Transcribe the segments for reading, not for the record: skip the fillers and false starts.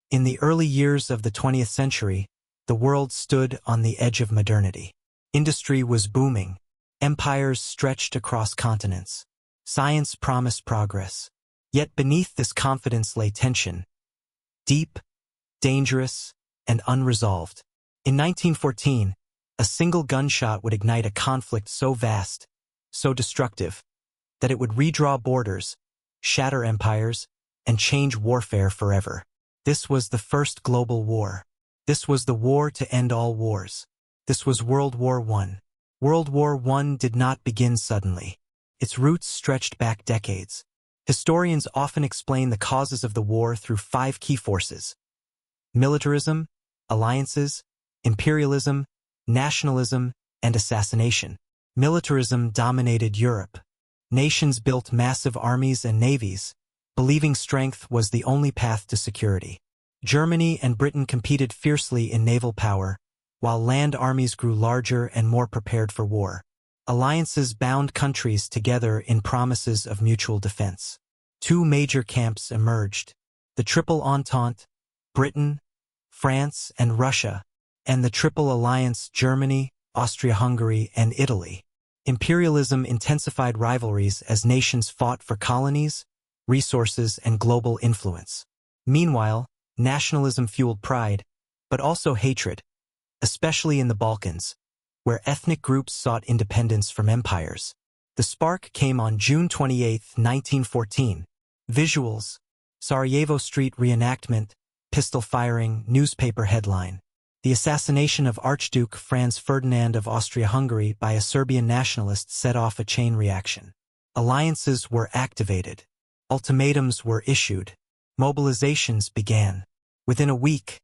In the early years of the 20th century, the world stood on the edge of modernity. Industry was booming. Empires stretched across continents. Science promised progress. Yet beneath this confidence lay tension, deep, dangerous, and unresolved. In 1914, a single gunshot would ignite a conflict so vast, so destructive, that it would redraw borders, shatter empires, and change warfare forever. This was the First Global War. This was the war to end all wars. This was World War I. World War I did not begin suddenly. Its roots stretched back decades. Historians often explain the causes of the war through 5 key forces: militarism, alliances, imperialism, nationalism, and assassination. Militarism dominated Europe. Nations built massive armies and navies, believing strength was the only path to security. Germany and Britain competed fiercely in naval power, while land armies grew larger and more prepared for war. Alliances bound countries together in promises of mutual defense. 2 major camps emerged: the Triple Entente, Britain, France, and Russia, and the Triple Alliance, Germany, Austria-Hungary, and Italy. Imperialism intensified rivalries as nations fought for colonies, resources, and global influence. Meanwhile, nationalism fueled pride, but also hatred, especially in the Balkans, where ethnic groups sought independence from empires. The spark came on June 28, 1914. Visuals: Sarajevo Street reenactment, pistol firing, newspaper headline. The assassination of Archduke Franz Ferdinand of Austria-Hungary by a Serbian nationalist set off a chain reaction. Alliances were activated. Ultimatums were issued. Mobilizations began. Within a week,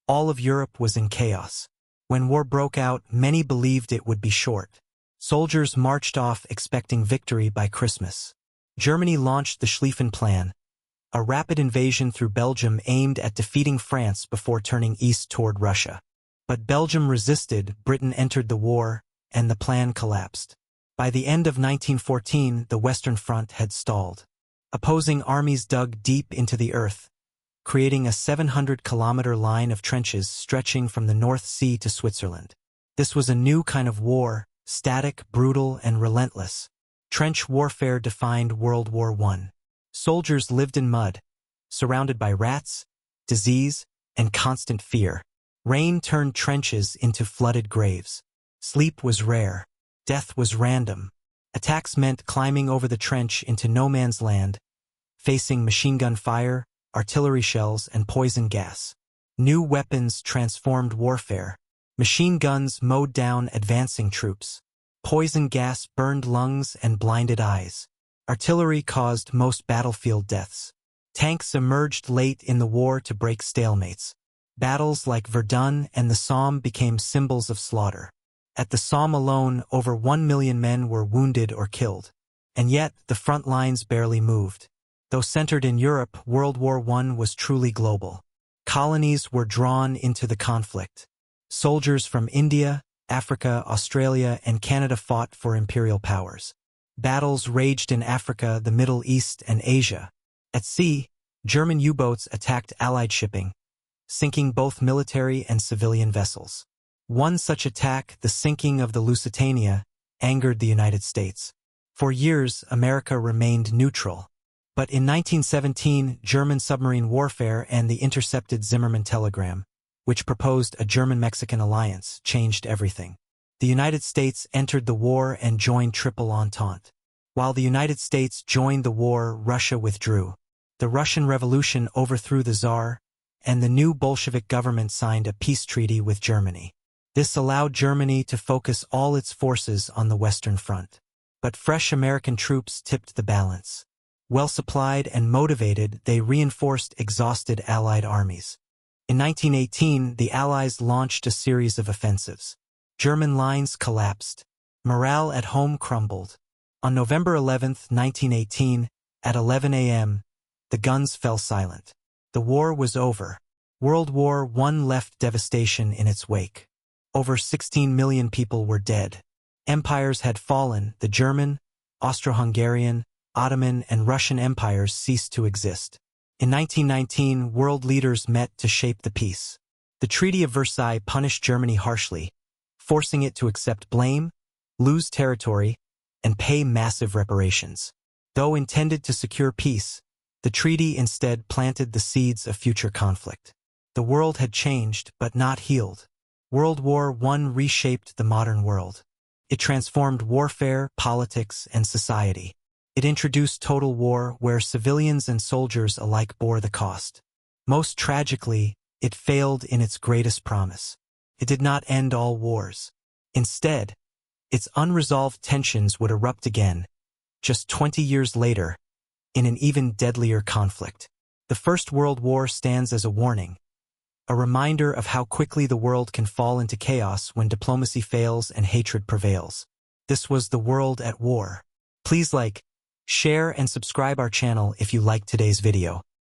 all of Europe was in chaos. When war broke out, many believed it would be short. Soldiers marched off expecting victory by Christmas. Germany launched the Schlieffen Plan, a rapid invasion through Belgium aimed at defeating France before turning east toward Russia. But Belgium resisted, Britain entered the war, and the plan collapsed. By the end of 1914, the Western Front had stalled. Opposing armies dug deep into the earth, creating a 700-kilometer line of trenches stretching from the North Sea to Switzerland. This was a new kind of war, static, brutal, and relentless. Trench warfare defined World War I. Soldiers lived in mud, surrounded by rats, disease, and constant fear. Rain turned trenches into flooded graves. Sleep was rare. Death was random. Attacks meant climbing over the trench into no man's land, facing machine gun fire, artillery shells, and poison gas. New weapons transformed warfare. Machine guns mowed down advancing troops. Poison gas burned lungs and blinded eyes. Artillery caused most battlefield deaths. Tanks emerged late in the war to break stalemates. Battles like Verdun and the Somme became symbols of slaughter. At the Somme alone, over 1 million men were wounded or killed. And yet, the front lines barely moved. Though centered in Europe, World War I was truly global. Colonies were drawn into the conflict. Soldiers from India, Africa, Australia, and Canada fought for imperial powers. Battles raged in Africa, the Middle East, and Asia. At sea, German U-boats attacked Allied shipping, sinking both military and civilian vessels. One such attack, the sinking of the Lusitania, angered the United States. For years, America remained neutral. But in 1917, German submarine warfare and the intercepted Zimmermann telegram, which proposed a German-Mexican alliance, changed everything. The United States entered the war and joined Triple Entente. While the United States joined the war, Russia withdrew. The Russian Revolution overthrew the Tsar, and the new Bolshevik government signed a peace treaty with Germany. This allowed Germany to focus all its forces on the Western Front. But fresh American troops tipped the balance. Well-supplied and motivated, they reinforced exhausted Allied armies. In 1918, the Allies launched a series of offensives. German lines collapsed. Morale at home crumbled. On November 11, 1918, at 11 a.m., the guns fell silent. The war was over. World War I left devastation in its wake. Over 16 million people were dead. Empires had fallen. The German, Austro-Hungarian, Ottoman, and Russian empires ceased to exist. In 1919, world leaders met to shape the peace. The Treaty of Versailles punished Germany harshly, forcing it to accept blame, lose territory, and pay massive reparations. Though intended to secure peace, the treaty instead planted the seeds of future conflict. The world had changed, but not healed. World War I reshaped the modern world. It transformed warfare, politics, and society. It introduced total war where civilians and soldiers alike bore the cost. Most tragically, it failed in its greatest promise. It did not end all wars. Instead, its unresolved tensions would erupt again, just 20 years later, in an even deadlier conflict. The First World War stands as a warning, a reminder of how quickly the world can fall into chaos when diplomacy fails and hatred prevails. This was the world at war. Please like, share, and subscribe our channel if you liked today's video.